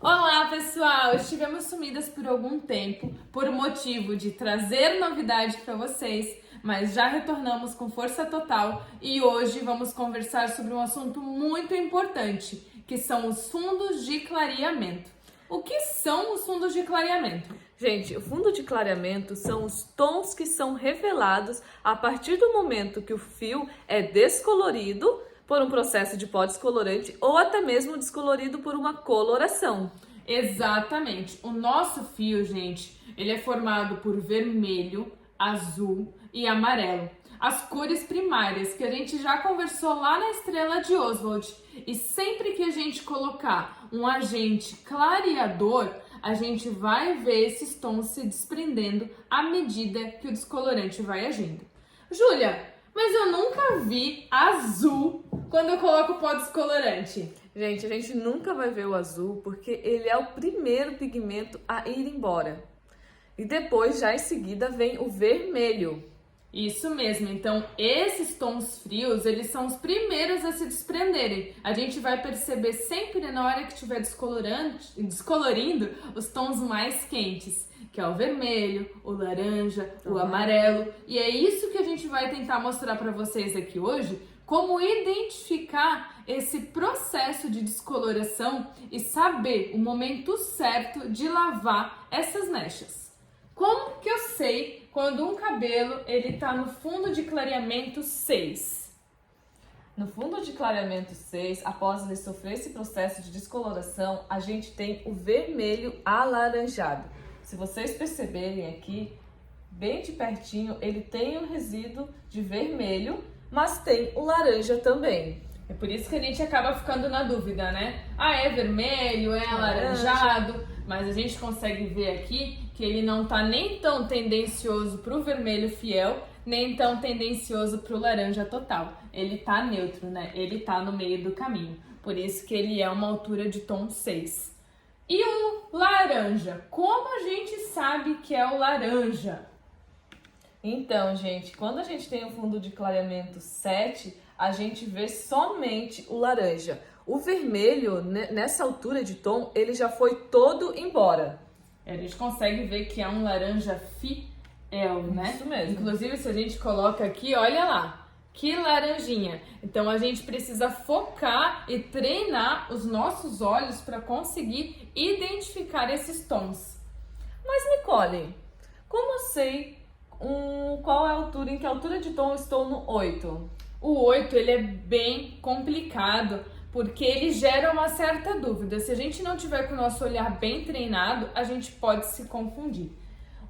Olá, pessoal! Estivemos sumidas por algum tempo por motivo de trazer novidade para vocês, mas já retornamos com força total e hoje vamos conversar sobre um assunto muito importante, que são os fundos de clareamento. O que são os fundos de clareamento? Gente, o fundo de clareamento são os tons que são revelados a partir do momento que o fio é descolorido por um processo de pó descolorante ou até mesmo descolorido por uma coloração. Exatamente. O nosso fio, gente, ele é formado por vermelho, azul e amarelo. As cores primárias que a gente já conversou lá na Estrela de Oswald. E sempre que a gente colocar um agente clareador, a gente vai ver esses tons se desprendendo à medida que o descolorante vai agindo. Júlia, mas eu nunca vi azul quando eu coloco pó descolorante. Gente, a gente nunca vai ver o azul porque ele é o primeiro pigmento a ir embora. E depois, já em seguida, vem o vermelho. Isso mesmo, então esses tons frios, eles são os primeiros a se desprenderem. A gente vai perceber sempre na hora que estiver descolorindo os tons mais quentes, que é o vermelho, o laranja, o amarelo. E é isso que a gente vai tentar mostrar para vocês aqui hoje, como identificar esse processo de descoloração e saber o momento certo de lavar essas mechas. Como que eu sei quando um cabelo ele tá no fundo de clareamento 6? No fundo de clareamento 6, após ele sofrer esse processo de descoloração, a gente tem o vermelho alaranjado. Se vocês perceberem aqui, bem de pertinho, ele tem um resíduo de vermelho, mas tem o laranja também. É por isso que a gente acaba ficando na dúvida, né? Ah, é vermelho, é alaranjado, mas a gente consegue ver aqui que ele não tá nem tão tendencioso pro vermelho fiel, nem tão tendencioso pro laranja total. Ele tá neutro, né? Ele tá no meio do caminho. Por isso que ele é uma altura de tom 6. E o laranja? Como a gente sabe que é o laranja? Então, gente, quando a gente tem o fundo de clareamento 7, a gente vê somente o laranja. O vermelho, nessa altura de tom, ele já foi todo embora. A gente consegue ver que é um laranja fiel, né? Isso mesmo. Inclusive, se a gente coloca aqui, olha lá, que laranjinha. Então, a gente precisa focar e treinar os nossos olhos para conseguir identificar esses tons. Mas, Nicole, como eu sei qual é a altura, em que altura de tom eu estou no 8? O 8, ele é bem complicado, porque ele gera uma certa dúvida. Se a gente não tiver com o nosso olhar bem treinado, a gente pode se confundir.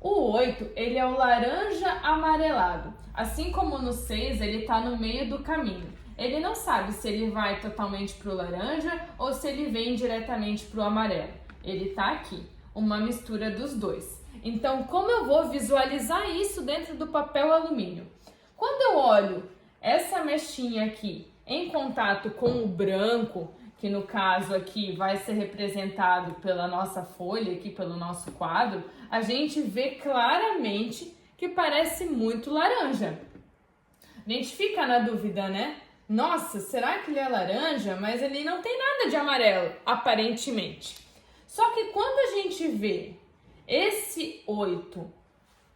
O 8, ele é o laranja amarelado. Assim como no 6, ele está no meio do caminho. Ele não sabe se ele vai totalmente para o laranja ou se ele vem diretamente para o amarelo. Ele está aqui, uma mistura dos dois. Então, como eu vou visualizar isso dentro do papel alumínio? Quando eu olho essa mechinha aqui em contato com o branco, que no caso aqui vai ser representado pela nossa folha, aqui pelo nosso quadro, a gente vê claramente que parece muito laranja. A gente fica na dúvida, né? Nossa, será que ele é laranja? Mas ele não tem nada de amarelo, aparentemente. Só que quando a gente vê esse 8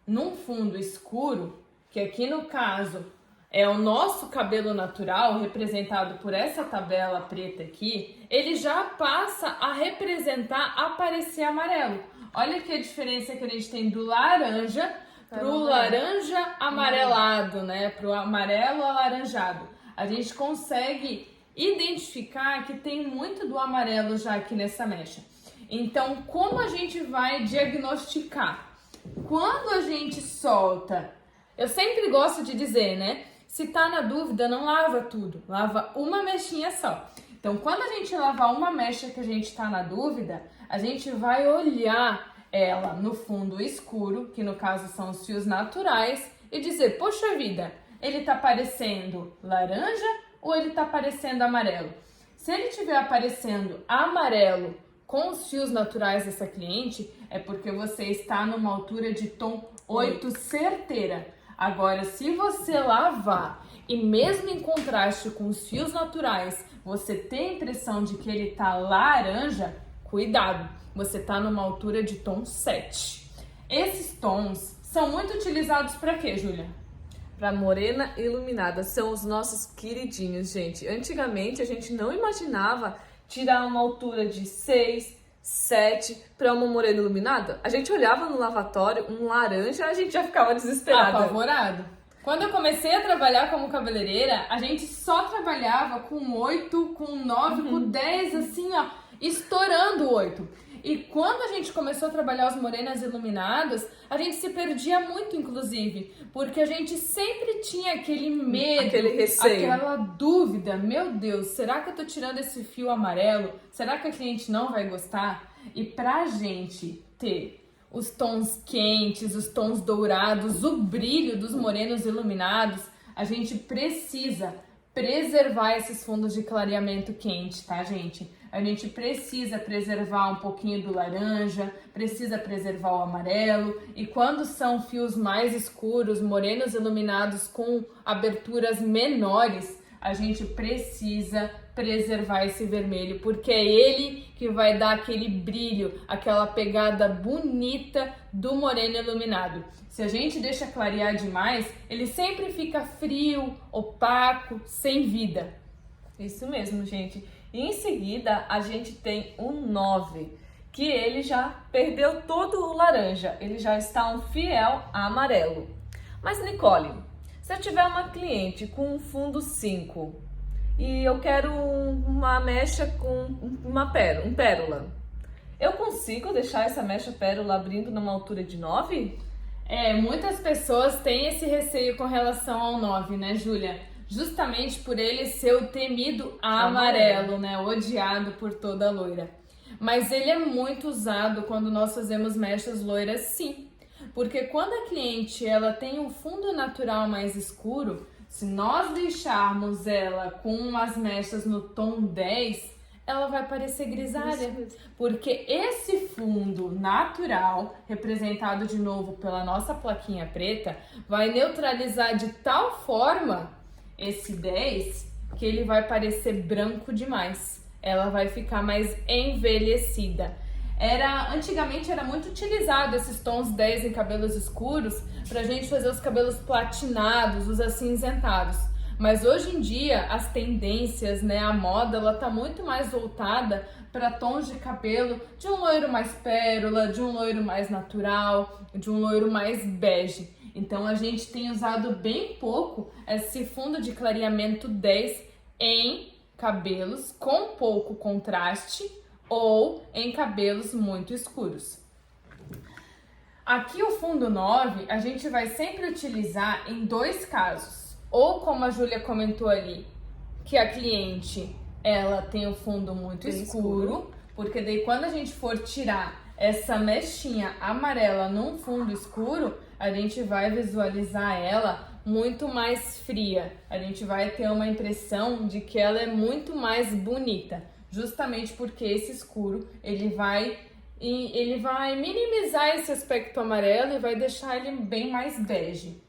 num fundo escuro, que aqui no caso é o nosso cabelo natural, representado por essa tabela preta aqui, ele já passa a representar, aparecer amarelo. Olha que a diferença que a gente tem do laranja pro laranja amarelado, né? Pro amarelo alaranjado. A gente consegue identificar que tem muito do amarelo já aqui nessa mecha. Então, como a gente vai diagnosticar? Quando a gente solta, eu sempre gosto de dizer, né? Se tá na dúvida, não lava tudo, lava uma mechinha só. Então, quando a gente lavar uma mecha que a gente tá na dúvida, a gente vai olhar ela no fundo escuro, que no caso são os fios naturais, e dizer, poxa vida, ele tá parecendo laranja ou ele tá parecendo amarelo? Se ele tiver aparecendo amarelo com os fios naturais dessa cliente, é porque você está numa altura de tom 8 certeira. Agora, se você lavar e mesmo em contraste com os fios naturais, você tem a impressão de que ele tá laranja, cuidado, você tá numa altura de tom 7. Esses tons são muito utilizados para quê, Júlia? Para morena iluminada, são os nossos queridinhos, gente. Antigamente a gente não imaginava tirar uma altura de 6, 7 para uma morena iluminada. A gente olhava no lavatório, um laranja, a gente já ficava desesperada. Apavorado. Quando eu comecei a trabalhar como cabeleireira, a gente só trabalhava com 8, com 9, com 10, assim, ó, estourando 8. E quando a gente começou a trabalhar as morenas iluminadas, a gente se perdia muito, inclusive, porque a gente sempre tinha aquele medo, aquele receio, aquela dúvida, meu Deus, será que eu tô tirando esse fio amarelo? Será que a cliente não vai gostar? E pra gente ter os tons quentes, os tons dourados, o brilho dos morenos iluminados, a gente precisa preservar esses fundos de clareamento quente, tá, gente? A gente precisa preservar um pouquinho do laranja, precisa preservar o amarelo, e quando são fios mais escuros, morenos iluminados com aberturas menores, a gente precisa preservar esse vermelho, porque é ele que vai dar aquele brilho, aquela pegada bonita do moreno iluminado. Se a gente deixa clarear demais, ele sempre fica frio, opaco, sem vida. Isso mesmo, gente. E em seguida, a gente tem o 9, que ele já perdeu todo o laranja, ele já está um fiel amarelo. Mas, Nicole, se eu tiver uma cliente com um fundo 5 e eu quero uma mecha com um pérola, eu consigo deixar essa mecha pérola abrindo numa altura de 9? Muitas pessoas têm esse receio com relação ao 9, né, Júlia? Justamente por ele ser o temido amarelo, né? Odiado por toda loira. Mas ele é muito usado quando nós fazemos mechas loiras, sim. Porque quando a cliente ela tem um fundo natural mais escuro, se nós deixarmos ela com as mechas no tom 10, ela vai parecer grisalha. Porque esse fundo natural, representado de novo pela nossa plaquinha preta, vai neutralizar de tal forma esse 10 que ele vai parecer branco demais. Ela vai ficar mais envelhecida. Antigamente era muito utilizado esses tons 10 em cabelos escuros pra gente fazer os cabelos platinados, os acinzentados. Mas hoje em dia as tendências, né, a moda, ela tá muito mais voltada para tons de cabelo de um loiro mais pérola, de um loiro mais natural, de um loiro mais bege. Então a gente tem usado bem pouco esse fundo de clareamento 10 em cabelos com pouco contraste ou em cabelos muito escuros. Aqui o fundo 9 a gente vai sempre utilizar em dois casos. Ou como a Júlia comentou ali, que a cliente ela tem o fundo muito escuro, porque daí quando a gente for tirar essa mechinha amarela num fundo escuro, a gente vai visualizar ela muito mais fria. A gente vai ter uma impressão de que ela é muito mais bonita, justamente porque esse escuro ele vai minimizar esse aspecto amarelo e vai deixar ele bem mais bege.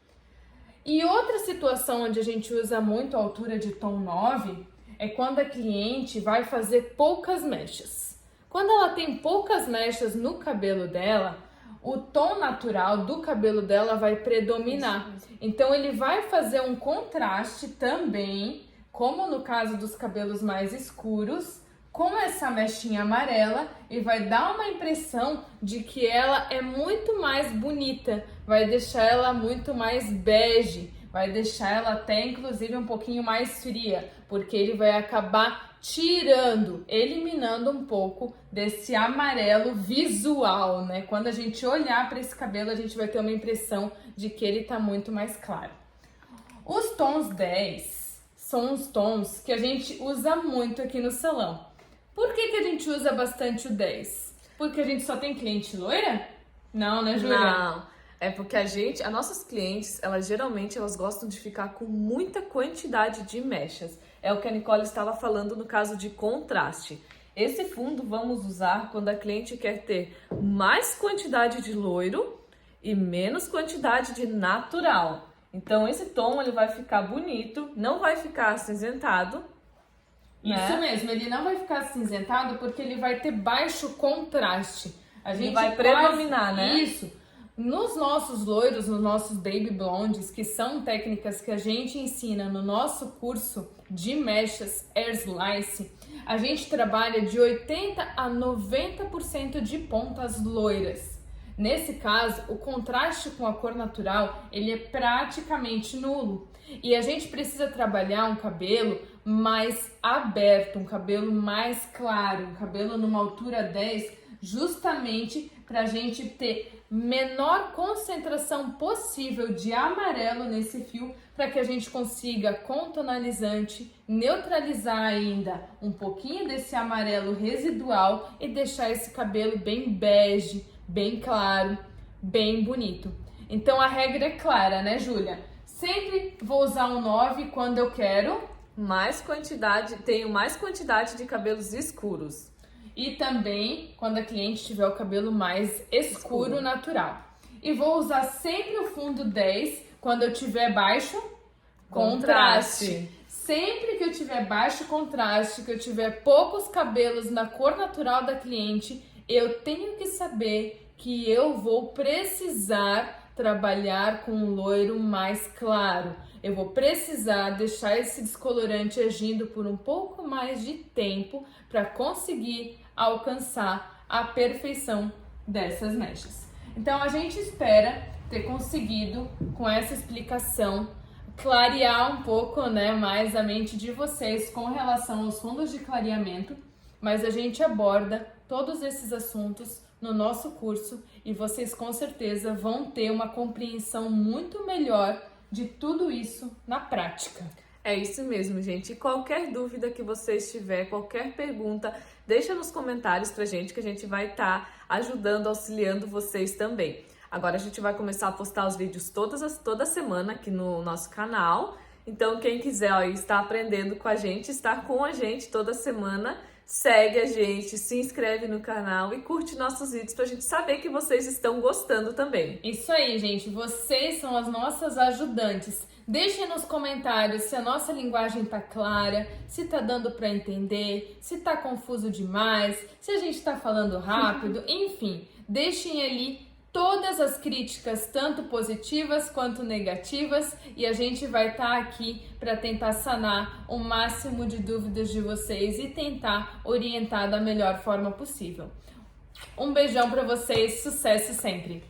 E outra situação onde a gente usa muito a altura de tom 9 é quando a cliente vai fazer poucas mechas. Quando ela tem poucas mechas no cabelo dela, o tom natural do cabelo dela vai predominar. Então ele vai fazer um contraste também, como no caso dos cabelos mais escuros, com essa mechinha amarela e vai dar uma impressão de que ela é muito mais bonita, vai deixar ela muito mais bege, vai deixar ela até inclusive um pouquinho mais fria, porque ele vai acabar eliminando um pouco desse amarelo visual, né? Quando a gente olhar para esse cabelo, a gente vai ter uma impressão de que ele tá muito mais claro. Os tons 10 são os tons que a gente usa muito aqui no salão. Por que a gente usa bastante o 10? Porque a gente só tem cliente loira? Não, né, Júlia? Não, é porque as nossas clientes, geralmente gostam de ficar com muita quantidade de mechas. É o que a Nicole estava falando no caso de contraste. Esse fundo vamos usar quando a cliente quer ter mais quantidade de loiro e menos quantidade de natural. Então esse tom ele vai ficar bonito, não vai ficar acinzentado. Isso né? mesmo, ele não vai ficar acinzentado porque ele vai ter baixo contraste. A gente vai predominar, né? Isso. Nos nossos loiros, nos nossos baby blondes, que são técnicas que a gente ensina no nosso curso de mechas Air Slice, a gente trabalha de 80 a 90% de pontas loiras. Nesse caso, o contraste com a cor natural, ele é praticamente nulo. E a gente precisa trabalhar um cabelo mais aberto, um cabelo mais claro, um cabelo numa altura 10, justamente para a gente ter menor concentração possível de amarelo nesse fio, para que a gente consiga com tonalizante neutralizar ainda um pouquinho desse amarelo residual e deixar esse cabelo bem bege, bem claro, bem bonito. Então a regra é clara, né, Júlia? Sempre vou usar um 9 quando eu quero tenho mais quantidade de cabelos escuros. E também quando a cliente tiver o cabelo mais escuro natural. E vou usar sempre o fundo 10 quando eu tiver baixo contraste. Sempre que eu tiver baixo contraste, que eu tiver poucos cabelos na cor natural da cliente, eu tenho que saber que eu vou precisar trabalhar com um loiro mais claro. Eu vou precisar deixar esse descolorante agindo por um pouco mais de tempo para conseguir alcançar a perfeição dessas mechas. Então a gente espera ter conseguido, com essa explicação, clarear um pouco, né, mais a mente de vocês com relação aos fundos de clareamento, mas a gente aborda todos esses assuntos no nosso curso e vocês com certeza vão ter uma compreensão muito melhor de tudo isso na prática. É isso mesmo, gente. E qualquer dúvida que vocês tiverem, qualquer pergunta, deixa nos comentários pra gente que a gente vai estar ajudando, auxiliando vocês também. Agora a gente vai começar a postar os vídeos toda semana aqui no nosso canal. Então quem quiser estar aprendendo com a gente, estar com a gente toda semana, segue a gente, se inscreve no canal e curte nossos vídeos pra gente saber que vocês estão gostando também. Isso aí, gente. Vocês são as nossas ajudantes. Deixem nos comentários se a nossa linguagem tá clara, se tá dando para entender, se tá confuso demais, se a gente tá falando rápido, enfim. Deixem ali todas as críticas, tanto positivas quanto negativas, e a gente vai estar aqui para tentar sanar o máximo de dúvidas de vocês e tentar orientar da melhor forma possível. Um beijão para vocês, sucesso sempre!